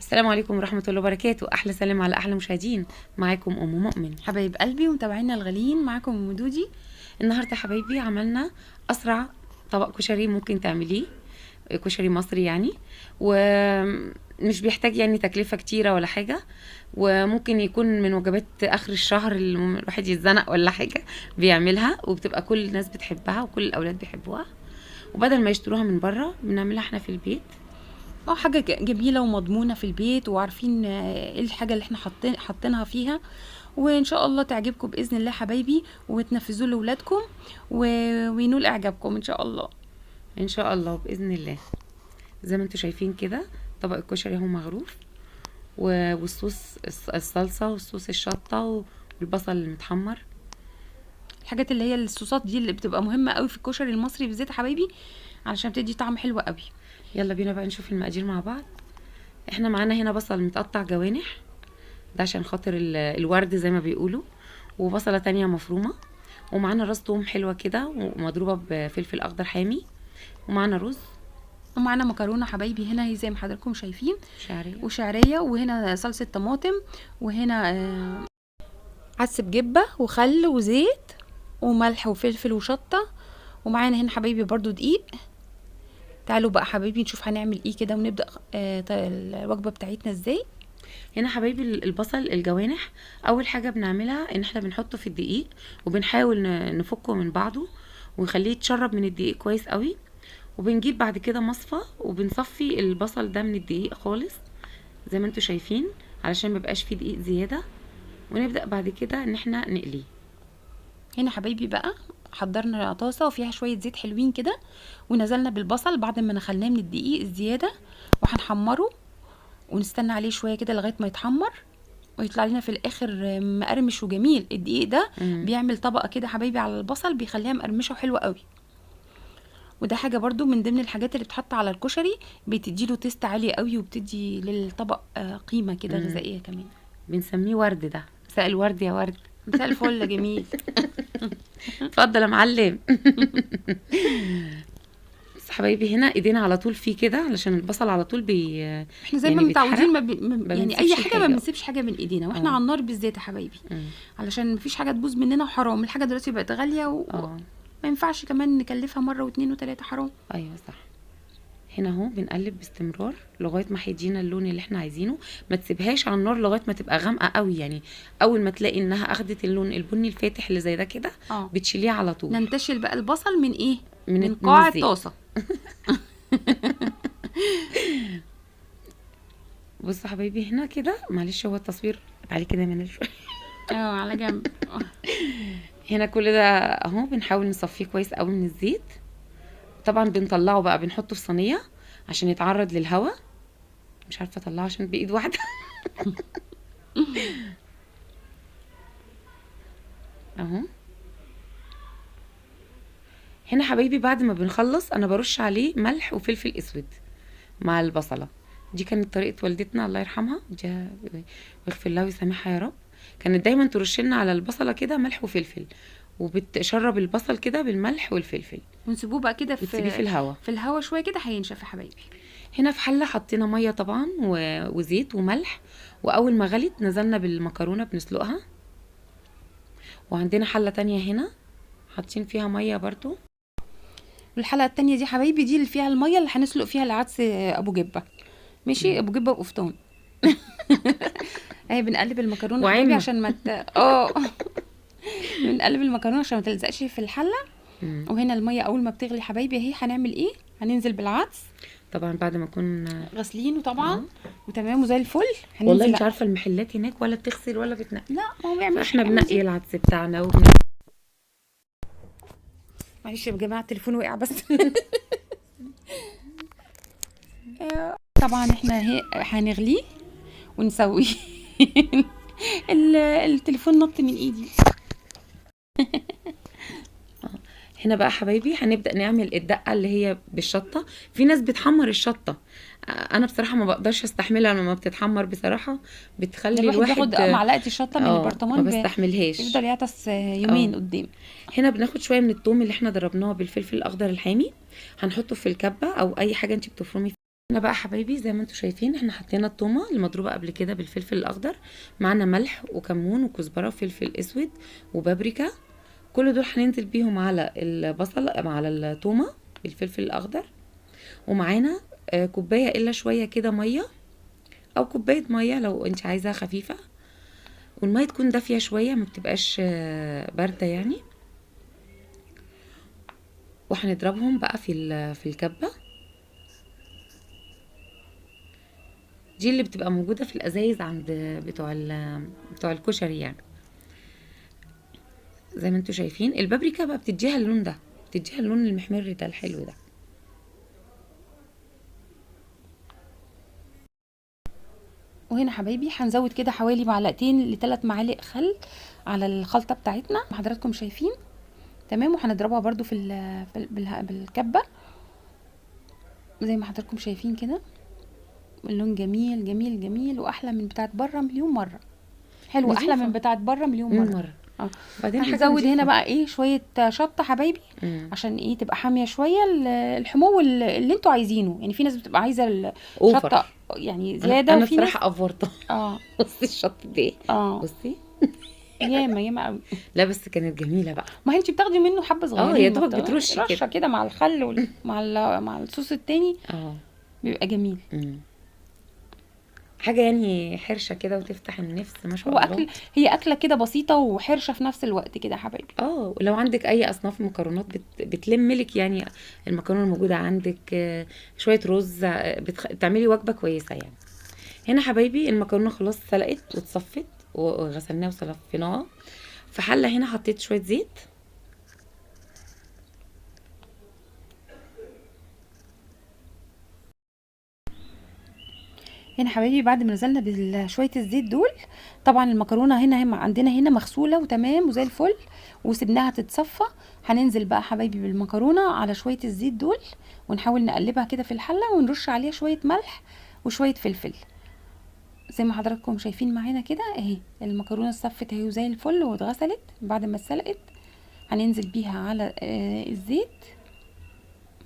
السلام عليكم ورحمة الله وبركاته. أحلى سلام على أحلى مشاهدين. معاكم أم مؤمن. حبايب قلبي ومتابعينا الغاليين، معاكم ام دودي. النهاردة حبايبي عملنا أسرع طبق كشري ممكن تعمليه، كشري مصري يعني، ومش بيحتاج يعني تكلفة كتيرة ولا حاجة، وممكن يكون من وجبات آخر الشهر اللي الواحد يتزنق ولا حاجة بيعملها، وبتبقى كل الناس بتحبها وكل الأولاد بيحبوها، وبدل ما يشتروها من بره بنعملها احنا في البيت. حاجه جميله ومضمونه في البيت، وعارفين ايه الحاجه اللي احنا حاطينها فيها، وان شاء الله تعجبكم باذن الله حبايبي، وتنفذوه لاولادكم وينول اعجابكم ان شاء الله. ان شاء الله باذن الله. زي ما انتم شايفين كده طبق الكشري اهو مغروف، والصوص الصلصه والصوص الشطه والبصل المتحمر. الحاجات اللي هي الصوصات دي اللي بتبقى مهمه قوي في الكشري المصري بالذات حبايبي، علشان بتدي طعم حلو قوي. يلا بينا بقى نشوف المقادير مع بعض. احنا معانا هنا بصل متقطع جوانح، ده عشان خاطر الورد زي ما بيقولوا، وبصله تانية مفرومه، ومعانا راس توم حلوه كده ومضروبه بفلفل اخضر حامي، ومعانا رز، ومعانا مكرونه حبايبي هنا هي زي ما حضراتكم شايفين وشعريه، وهنا صلصه طماطم، وهنا عدس بجبه وخل وزيت وملح وفلفل وشطه، ومعانا هنا حبايبي برضو دقيق. تعالوا بقى حبايبي نشوف هنعمل ايه كده، ونبدا الوجبه بتاعتنا ازاي. هنا حبايبي البصل الجوانح اول حاجه بنعملها ان احنا بنحطه في الدقيق، وبنحاول نفكه من بعضه ونخليه يتشرب من الدقيق كويس قوي، وبنجيب بعد كده مصفى وبنصفي البصل ده من الدقيق خالص زي ما انتوا شايفين علشان ميبقاش فيه دقيق زياده، ونبدا بعد كده ان احنا نقليه. هنا حبايبي بقى حضرنا طاسه وفيها شويه زيت حلوين كده، ونزلنا بالبصل بعد ما نخلناه من الدقيق الزياده، وهنحمره ونستنى عليه شويه كده لغايه ما يتحمر ويطلع لنا في الاخر مقرمش وجميل. الدقيق ده بيعمل طبقه كده حبايبي على البصل، بيخليها مقرمشه وحلوه قوي، وده حاجه برضو من ضمن الحاجات اللي بتحط على الكشري، بتديله تيست عالي قوي، وبتدي للطبق قيمه كده غذائيه كمان. بنسميه ورد، ده مساء الورد يا ورد. مساء الفل يا جميل. اتفضل يا معلم. بس حبايبي هنا ايدينا على طول فيه كده علشان البصل على طول احنا زي يعني ما متعودين يعني اي حاجه ما بنسيبش حاجه من ايدينا، واحنا على النار بالذات يا حبايبي، علشان مفيش حاجه تبوظ مننا، وحرام الحاجه دلوقتي بقت غاليه ما ينفعش كمان نكلفها مره واثنين وثلاثه، حرام. ايوه صح. هنا اهو بنقلب باستمرار لغايه ما هيدينا اللون اللي احنا عايزينه. ما تسيبهاش على النار لغايه ما تبقى غامقه قوي، يعني اول ما تلاقي انها اخدت اللون البني الفاتح اللي زي ده كده بتشيليه على طول. ننتشل بقى البصل من ايه؟ من قاع الطاسه. بصوا حبايبي هنا كده، معلش هو التصوير عليه كده من شويه. على جنب. هنا كل ده اهو بنحاول نصفيه كويس قوي من الزيت. طبعا بنطلعه بقى بنحطه في صينيه عشان يتعرض للهواء. مش عارفه اطلعه عشان بايد واحده. اهو. هنا حبايبي بعد ما بنخلص انا برش عليه ملح وفلفل اسود مع البصله. دي كانت طريقه والدتنا الله يرحمها، ويغفر لها ويسامحها يا رب. كانت دايما ترش لنا على البصله كده ملح وفلفل، وبتشرب البصل كده بالملح والفلفل، ونسيبوه بقى كده في الهواء شويه كده هينشف يا حبايبي. هنا في حله حطينا ميه طبعا وزيت وملح، واول ما غلت نزلنا بالمكرونه بنسلقها، وعندنا حله تانية هنا حاطين فيها ميه برضو. الحلقه التانية دي حبايبي دي اللي فيها الميه اللي هنسلق فيها العدس ابو جبه، ماشي؟ ابو جبه وقفطان. اهي بنقلب المكرونه حبايبي عشان ما بنقلب المكرونه عشان ما تلزقش في الحله. وهنا الميه اول ما بتغلي حبايبي اهي هنعمل ايه؟ هننزل بالعدس طبعا بعد ما نكون غاسلينه طبعا وتمام وزي الفل. والله انت عارفه المحلات هناك ولا بتغسل ولا بتنقي، لا ما هو بيعملش. احنا بنقي العدس بتاعنا معلش يا جماعه التليفون وقع بس. طبعا احنا هنغليه ونسويه. التليفون نط من ايدي. هنا بقى حبايبي هنبدأ نعمل الدقة اللي هي بالشطة. في ناس بتحمر الشطة، انا بصراحة ما بقدرش استحملها لما بتتحمر، بصراحة بتخلي الواحد بياخد معلقة الشطة من البرطمان، ما بستحملهاش، يفضل يعطس يومين قدام. هنا بناخد شوية من الثوم اللي احنا ضربناه بالفلفل الاخضر الحامي، هنحطه في الكبة او اي حاجة انت بتفرمي هنا بقى حبايبي زي ما انتم شايفين احنا حطينا التومه المضروبه قبل كده بالفلفل الاخضر، معانا ملح وكمون وكزبره وفلفل اسود وبابريكا، كل دول هننزل بيهم على البصل على التومه بالفلفل الاخضر. ومعانا كوبايه الا شويه كده ميه، او كوبايه ميه لو انت عايزاها خفيفه، والميه تكون دافيه شويه ما بتبقاش بارده يعني. وهنضربهم بقى في الكبه دي اللي بتبقى موجوده في الازايز عند بتوع الكشري يعني. زي ما انتوا شايفين البابريكا بقى بتديها اللون ده، بتديها اللون المحمر ده الحلو ده. وهنا حبايبي هنزود كده حوالي معلقتين ل3 معالق خل على الخلطه بتاعتنا حضراتكم شايفين. تمام. وهنضربها برده بالكبه زي ما حضراتكم شايفين كده. اللون جميل جميل جميل، واحلى من بتاعت بره مليون مره. حلو، احلى من بتاعت بره مليون مره. مرة. اه. بعدين حاجه هنزود هنا نضيفة. بقى ايه شويه شطه حبايبي عشان ايه تبقى حاميه شويه الحمو اللي انتوا عايزينه. يعني في ناس بتبقى عايزه اوفر. الشطه يعني زياده، انا وفي ناس بصراحه افورتها. اه بصي الشط دي، بصي ياما ياما قوي. لا بس كانت جميله بقى. ما هي انت بتاخدي منه حبه صغيرين، يا ما دوبك بترشي رشه كده. كده مع الخل مع الصوص التاني بيبقى جميل. حاجه يعني حرشه كده وتفتح النفس ما شاء هو الله. هي اكله كده بسيطه وحرشه في نفس الوقت كده يا حبايبي. ولو عندك اي اصناف مكرونات بتلم لك يعني المكرونه الموجوده عندك، شويه رز، بتعملي وجبه كويسه يعني. هنا حبايبي المكرونه خلاص سلقت واتصفت وغسلناها وصفيناها في حله. هنا حطيت شويه زيت، هنا حبايبي بعد ما نزلنا بشويه الزيت دول، طبعا المكرونه هنا عندنا هنا مغسوله وتمام وزي الفل وسبناها تتصفى. هننزل بقى حبايبي بالمكرونه على شويه الزيت دول، ونحاول نقلبها كده في الحله، ونرش عليها شويه ملح وشويه فلفل زي ما حضراتكم شايفين معانا كده. اهي المكرونه اتصفت اهي وزي الفل واتغسلت بعد ما اتسلقت. هننزل بيها على الزيت.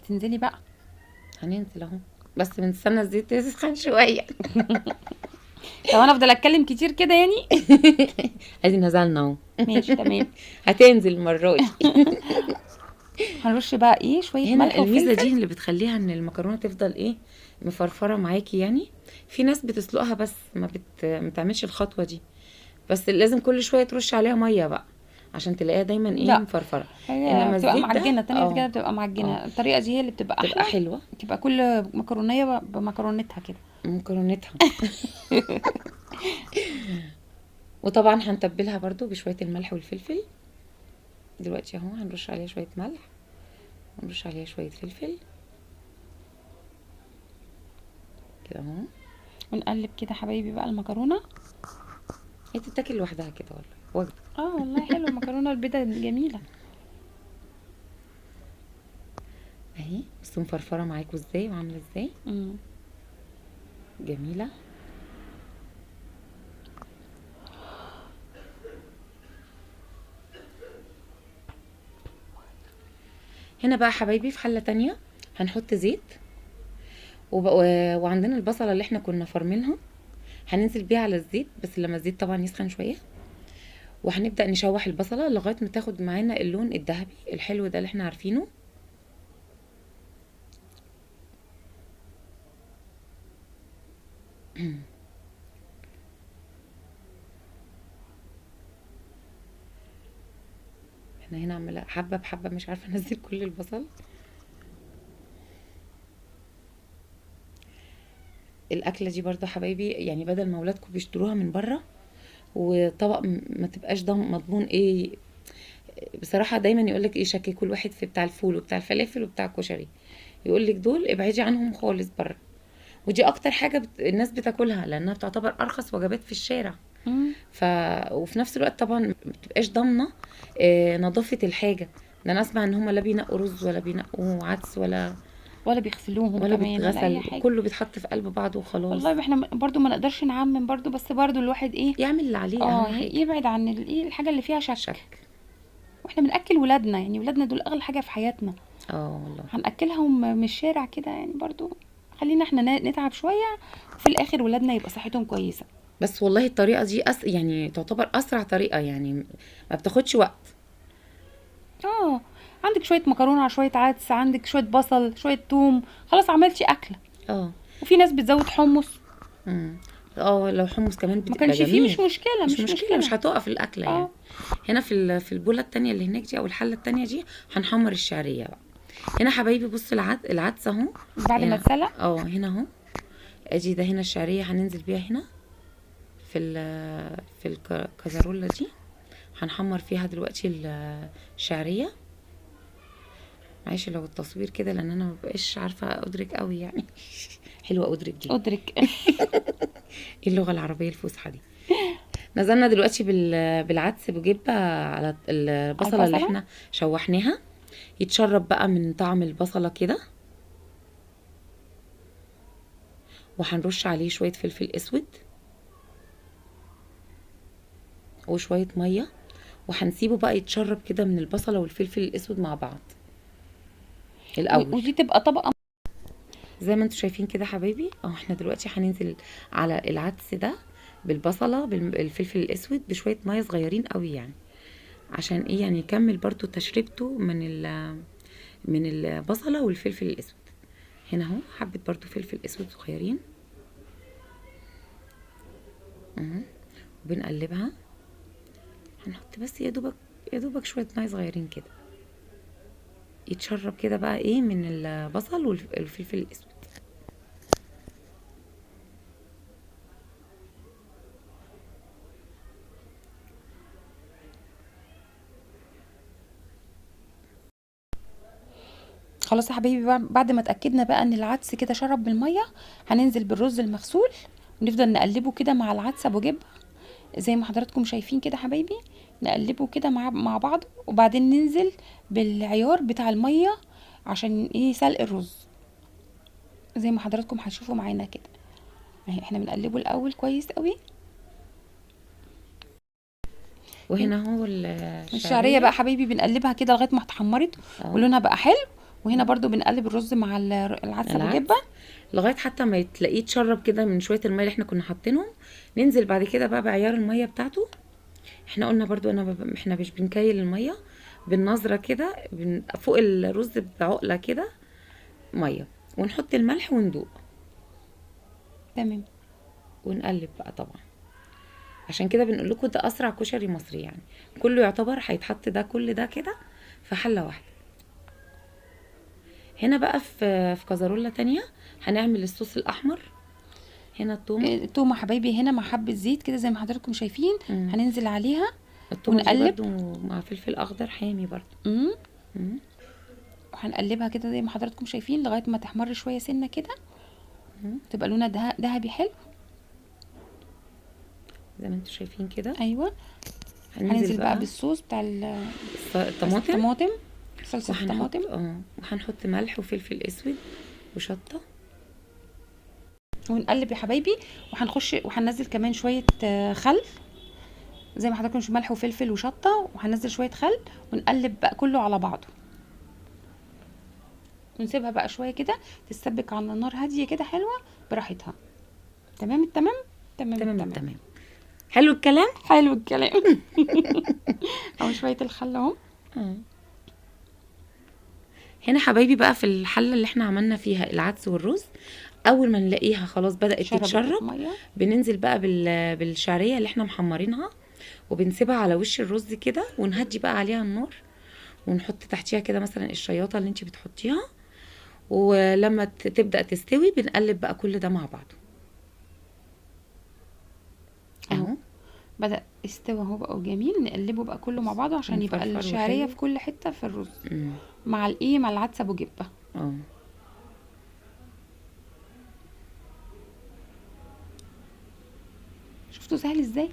تنزلي بقى. هننزل اهو بس بنستنى الزيت يسخن شويه. لو انا افضل اتكلم كتير كده يعني. ادي نزلنا اهو. ماشي تمام. هتنزل المره دي. هنرش بقى ايه شويه هنا ملح الميزه وفلفل. دي اللي بتخليها ان المكرونه تفضل ايه مفرفره معاكي يعني. في ناس بتسلقها بس ما تعملش الخطوه دي، بس لازم كل شويه ترش عليها ميه بقى عشان تلاقيها دايما ايه لا. مفرفره. هي بتبقى الزيت معجنه ده تانية كده، بتبقى معجنه. الطريقه دي هي اللي بتبقى تبقى احلى، حلوه، تبقى كل مكرونيه بمكرونتها كده. مكرونتها. وطبعا هنتبلها برضو بشويه الملح والفلفل. دلوقتي اهو هنرش عليها شويه ملح ونرش عليها شويه فلفل كده اهو، ونقلب كده حبايبي بقى المكرونه. هي تتاكل لوحدها كده والله وجبه. والله حلو المكرونه البيضاء جميله اهي. بس مفرفره معاكوا ازاي وعامله ازاي جميله. هنا بقى حبايبي في حله تانية هنحط زيت وعندنا البصله اللي احنا كنا فرمينها هننزل بيها على الزيت، بس لما الزيت طبعا يسخن شويه. وهنبدا نشوح البصله لغايه ما تاخد معانا اللون الذهبي الحلو ده اللي احنا عارفينه. احنا هنا عماله حبه بحبه مش عارفه انزل كل البصل. الاكله دي برضو حبايبي يعني بدل ما اولادكم بيشتروها من بره وطبق ما تبقاش مضمون ايه بصراحه. دايما يقولك ايه شكي كل واحد في بتاع الفول وبتاع الفلافل وبتاع الكشري، يقولك دول ابعدي عنهم خالص بره. ودي اكتر حاجه الناس بتاكلها لانها بتعتبر ارخص وجبات في الشارع. وفي نفس الوقت طبعا ما بتبقاش ضامنه نظافه الحاجه. ده انا اسمع ان هم لا بينقوا رز ولا بينقوا عدس ولا بيغسلوهم ولا كمان ولا اي حاجه. كله بيتحط في قلب بعضه وخلاص. والله احنا برضو ما نقدرش نعمم برضو، بس برضو الواحد ايه يعمل اللي عليه اهم حاجه، يبعد عن الحاجه اللي فيها شك. واحنا بناكل ولادنا، يعني ولادنا دول اغلى حاجه في حياتنا. والله هناكلهم من الشارع كده يعني برضو خلينا احنا نتعب شويه، وفي الاخر ولادنا يبقى صحتهم كويسه. بس والله الطريقه دي يعني تعتبر اسرع طريقه، يعني ما بتاخدش وقت. اه، عندك شويه مكرونه على شويه عدس، عندك شويه بصل شويه توم، خلاص عملتي اكله. اه. وفي ناس بتزود حمص، امم. اه، لو حمص كمان ما بتبقى كانش فيه جميل. مش مشكله، مش مش مشكله، مشكله. مش هتقف الاكله يعني. اه، هنا في البوله التانية اللي هناك دي او الحله التانية دي هنحمر الشعريه بقى. هنا حبايبي بصوا العدس اهو. بعد ما اتسلق. هنا اهو. ادي ده هنا الشعريه هننزل بيها هنا في الكزرولة دي. هنحمر فيها دلوقتي الشعرية. معلش لو التصوير كده لان انا مبقاش عارفة ادرك قوي يعني. حلوة ادرك دي. ادرك. ايه اللغة العربية الفصحى دي. نزلنا دلوقتي بالعدس بجبة على البصلة اللي احنا شوحناها. يتشرب بقى من طعم البصلة كده. وهنرش عليه شوية فلفل اسود وشوية مية، وهنسيبه بقى يتشرب كده من البصلة والفلفل الاسود مع بعض الاول. ودي تبقى طبقه زي ما انتم شايفين كده حبايبي. احنا دلوقتي هننزل على العدس ده بالبصلة بالفلفل الاسود بشوية مية صغيرين قوي، يعني عشان ايه؟ يعني يكمل برضو تشريبته من البصلة والفلفل الاسود. هنا اهو حبة برضو فلفل اسود صغيرين. وبنقلبها. هنحط بس يا دوبك شوية مية صغيرين كده، يتشرب كده بقى ايه من البصل والفلفل الاسود. خلاص يا حبايبي. بعد ما اتاكدنا بقى ان العدس كده شرب بالميه، هننزل بالرز المغسول ونفضل نقلبه كده مع العدس ابو جبه زي ما حضراتكم شايفين كده حبايبي. نقلبه كده مع بعض، وبعدين ننزل بالعيار بتاع الميه عشان ايه؟ سلق الرز زي ما حضراتكم هتشوفوا معانا كده. اهي احنا بنقلبه الاول كويس قوي. وهنا هو الشعريه بقى حبايبي بنقلبها كده لغايه ما اتحمرت ولونها بقى حلو. وهنا برضو بنقلب الرز مع العدس ابو جبه لغايه حتى ما تلاقيه اتشرب كده من شويه الميه اللي احنا كنا حاطينهم. ننزل بعد كده بقى بعيار الميه بتاعته. احنا قلنا برضو احنا مش بنكيل الميه، بالنظره كده فوق الرز بعقله كده ميه، ونحط الملح وندوق. تمام. ونقلب بقى طبعا. عشان كده بنقول لكم ده اسرع كشري مصري، يعني كله يعتبر هيتحط ده كل ده كده في حله واحده. هنا بقى في كزرولة تانية هنعمل الصوص الاحمر. هنا التومه حبايبي هنا مع حبه زيت كده زي ما حضراتكم شايفين. هننزل عليها ونقلب برضو مع فلفل اخضر حامي برضو. وهنقلبها كده زي ما حضراتكم شايفين لغايه ما تحمر شويه سنه كده، تبقى لونها ذهبي حلو زي ما انتم شايفين كده. ايوه. هننزل بقى بالصوص بتاع الطماطم، صلصه الطماطم. وهنحط ملح وفلفل اسود وشطه، ونقلب يا حبايبي. وهننزل كمان شويه خل زي ما حضراتكم شويه ملح وفلفل وشطه، وهننزل شويه خل ونقلب بقى كله على بعضه. ونسيبها بقى شويه كده تتسبك على نار هاديه كده حلوه براحتها. تمام التمام. تمام. حلو الكلام. او شويه الخل اهو. هنا حبايبي بقى في الحله اللي احنا عملنا فيها العدس والرز، اول ما نلاقيها خلاص بدات تتشرب بننزل بقى بالشعريه اللي احنا محمرينها، وبنسيبها على وش الرز كده، ونهدي بقى عليها النار، ونحط تحتيها كده مثلا الشياطه اللي انت بتحطيها. ولما تبدا تستوي بنقلب بقى كل ده مع بعضه اهو. بدأ استوى اهو بقى جميل. نقلبه بقى كله مع بعضه عشان يبقى الشعريه في كل حته في الرز مع مع العدس ابو جبه. شفتوا سهل ازاي؟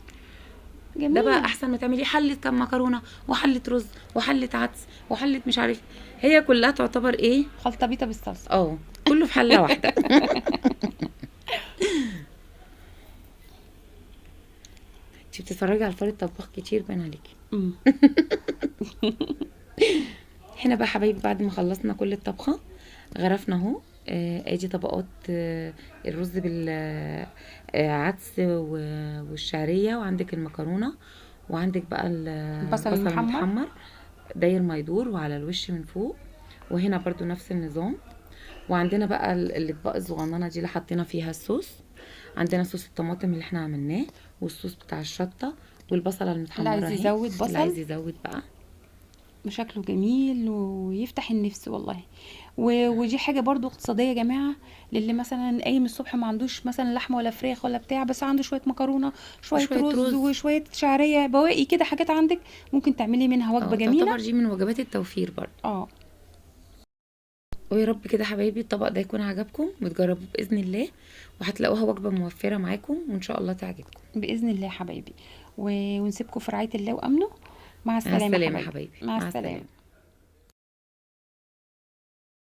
جميل. ده بقى احسن ما تعملي حله كم مكرونه وحله رز وحله عدس وحله مش عارف، هي كلها تعتبر ايه؟ خلطه بيضه بالصلصه. كله في حله واحده. انتي بتتفرجي على الفار الطباخ كتير باين عليكي. هنا بقى حبايبي بعد ما خلصنا كل الطبخه غرفنا اهو ادي طبقات الرز بالعدس والشعريه، وعندك المكرونه، وعندك بقى البصل البصل المحمر. المتحمر داير ما يدور، وعلى الوش من فوق، وهنا برضو نفس النظام. وعندنا بقى الاطباق الصغننه دي اللي حطينا فيها الصوص. عندنا صوص الطماطم اللي احنا عملناه، والصوص بتاع الشطه، والبصله اللي المتحمره عايز اهي. يزود اللي بصل عايز يزود بقى. وشكله جميل ويفتح النفس والله. ودي حاجة برضو اقتصادية يا جماعة، للي مثلا قايم الصبح ما عندوش مثلا لحمة ولا فراخ ولا بتاع، بس عنده شوية مكرونة، شوية وشويه رز رز. وشوية شعرية، بواقي كده حاجات عندك، ممكن تعملي منها وجبة اه، جميلة. تعتبر دي من وجبات التوفير برضو. اه ويا رب كده حبايبي الطبق ده يكون عجبكم وتجربوه باذن الله، وهتلاقوها وجبه موفره معاكم وان شاء الله تعجبكم. بإذن الله يا حبايبي. ونسيبكم في رعاية الله وأمنه. مع مع السلامة السلامه حبايبي، حبايبي، مع مع السلامه. السلامة.